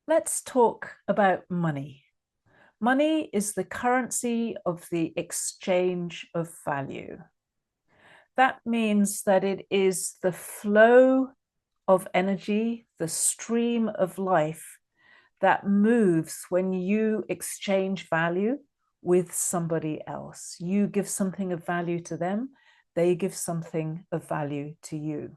Let's talk about money. Money is the currency of the exchange of value. That means that it is the flow of energy, the stream of life that moves when you exchange value with somebody else. You give something of value to them, they give something of value to you.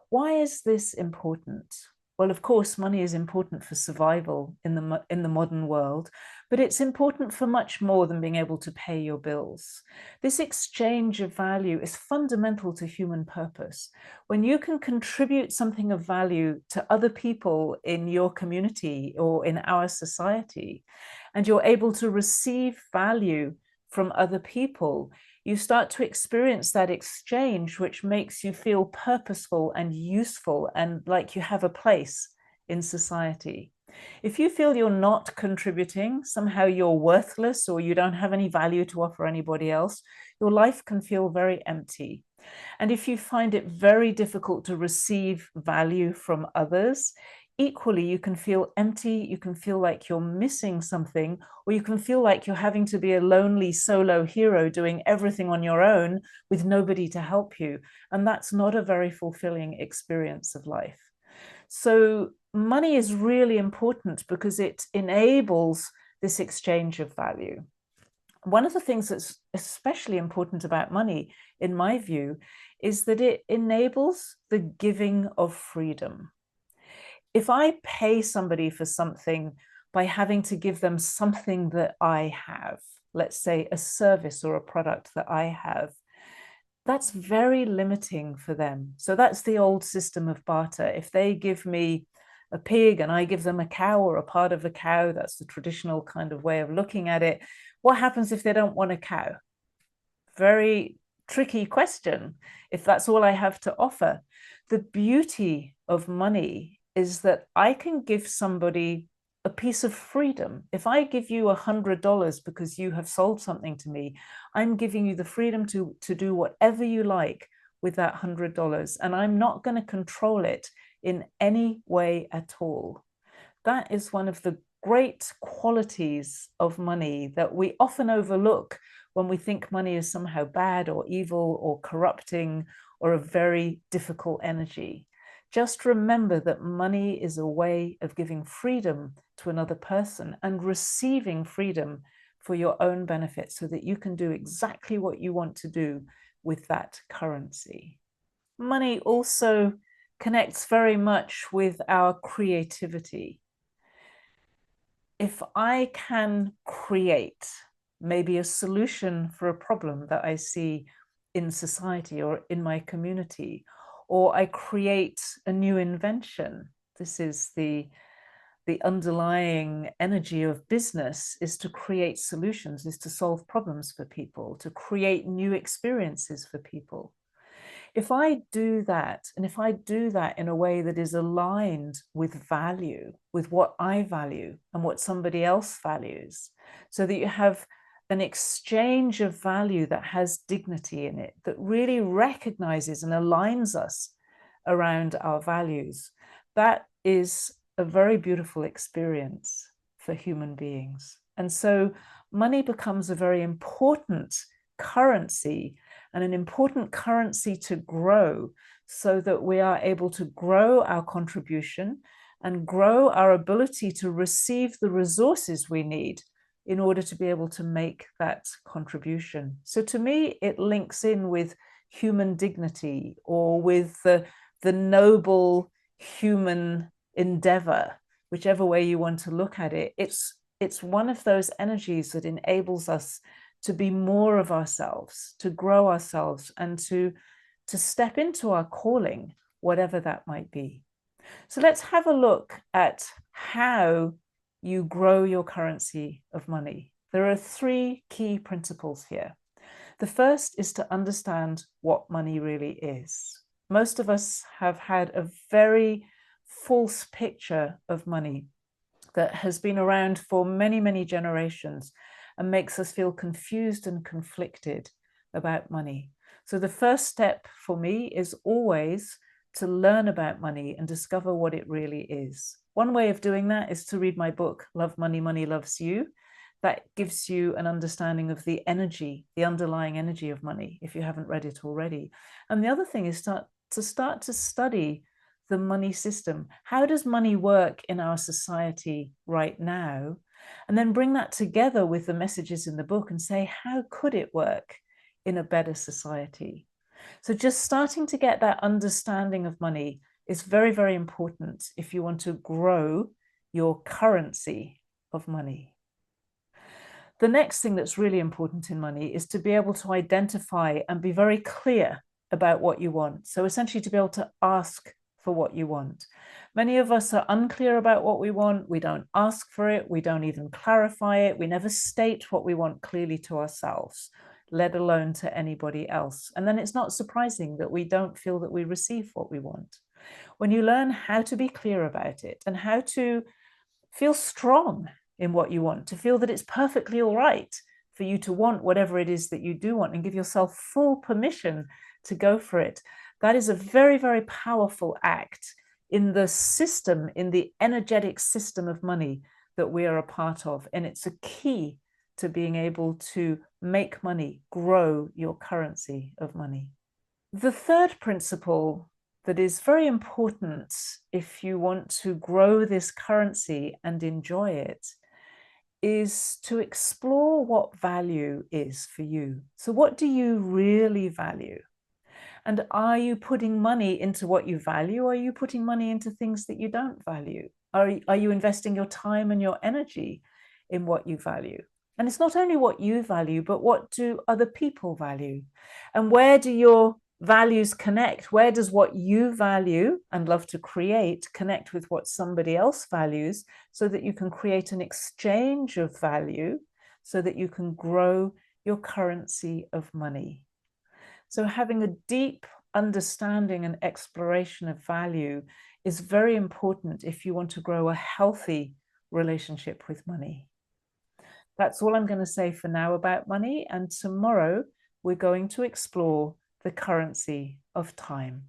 Why is this important? Well, of course, money is important for survival in the modern world, but it's important for much more than being able to pay your bills. This exchange of value is fundamental to human purpose. When you can contribute something of value to other people in your community or in our society, and you're able to receive value from other people, you start to experience that exchange, which makes you feel purposeful and useful and like you have a place in society. If you feel you're not contributing, somehow you're worthless or you don't have any value to offer anybody else, your life can feel very empty. And if you find it very difficult to receive value from others, equally, you can feel empty, you can feel like you're missing something, or you can feel like you're having to be a lonely solo hero doing everything on your own with nobody to help you. And that's not a very fulfilling experience of life. So money is really important because it enables this exchange of value. One of the things that's especially important about money, in my view, is that it enables the giving of freedom. If I pay somebody for something by having to give them something that I have, let's say a service or a product that I have, that's very limiting for them. So that's the old system of barter. If they give me a pig and I give them a cow or a part of a cow, that's the traditional kind of way of looking at it. What happens if they don't want a cow? Very tricky question if that's all I have to offer. The beauty of money is that I can give somebody a piece of freedom. If I give you $100 because you have sold something to me, I'm giving you the freedom to do whatever you like with that $100, and I'm not going to control it in any way at all. That is one of the great qualities of money that we often overlook when we think money is somehow bad or evil or corrupting or a very difficult energy. Just remember that money is a way of giving freedom to another person and receiving freedom for your own benefit so that you can do exactly what you want to do with that currency. Money also connects very much with our creativity. If I can create maybe a solution for a problem that I see in society or in my community, or I create a new invention, this is the underlying energy of business, is to create solutions, is to solve problems for people, to create new experiences for people. If I do that, and if I do that in a way that is aligned with value, with what I value and what somebody else values, so that you have an exchange of value that has dignity in it, that really recognizes and aligns us around our values, that is a very beautiful experience for human beings. And so money becomes a very important currency, and an important currency to grow, so that we are able to grow our contribution and grow our ability to receive the resources we need in order to be able to make that contribution. So to me, it links in with human dignity, or with the noble human endeavor, whichever way you want to look at it. It's one of those energies that enables us to be more of ourselves, to grow ourselves, and to step into our calling, whatever that might be. So let's have a look at how you grow your currency of money. There are three key principles here. The first is to understand what money really is. Most of us have had a very false picture of money that has been around for many, many generations and makes us feel confused and conflicted about money. So the first step for me is always to learn about money and discover what it really is. One way of doing that is to read my book, Love Money, Money Loves You. That gives you an understanding of the energy, the underlying energy of money, if you haven't read it already. And the other thing is start to study the money system. How does money work in our society right now? And then bring that together with the messages in the book and say, how could it work in a better society? So just starting to get that understanding of money is very, very important if you want to grow your currency of money. The next thing that's really important in money is to be able to identify and be very clear about what you want. So essentially to be able to ask for what you want. Many of us are unclear about what we want. We don't ask for it. We don't even clarify it. We never state what we want clearly to ourselves, let alone to anybody else. And then it's not surprising that we don't feel that we receive what we want. When you learn how to be clear about it and how to feel strong in what you want, to feel that it's perfectly all right for you to want whatever it is that you do want and give yourself full permission to go for it, that is a very, very powerful act in the system, in the energetic system of money that we are a part of. And it's a key to being able to make money, grow your currency of money. The third principle that is very important if you want to grow this currency and enjoy it is to explore what value is for you. So what do you really value? And are you putting money into what you value? Or are you putting money into things that you don't value? Are you investing your time and your energy in what you value? And it's not only what you value, but what do other people value? And where do your values connect? Where does what you value and love to create connect with what somebody else values, so that you can create an exchange of value, so that you can grow your currency of money? So having a deep understanding and exploration of value is very important if you want to grow a healthy relationship with money. That's all I'm going to say for now about money. And tomorrow we're going to explore the currency of time.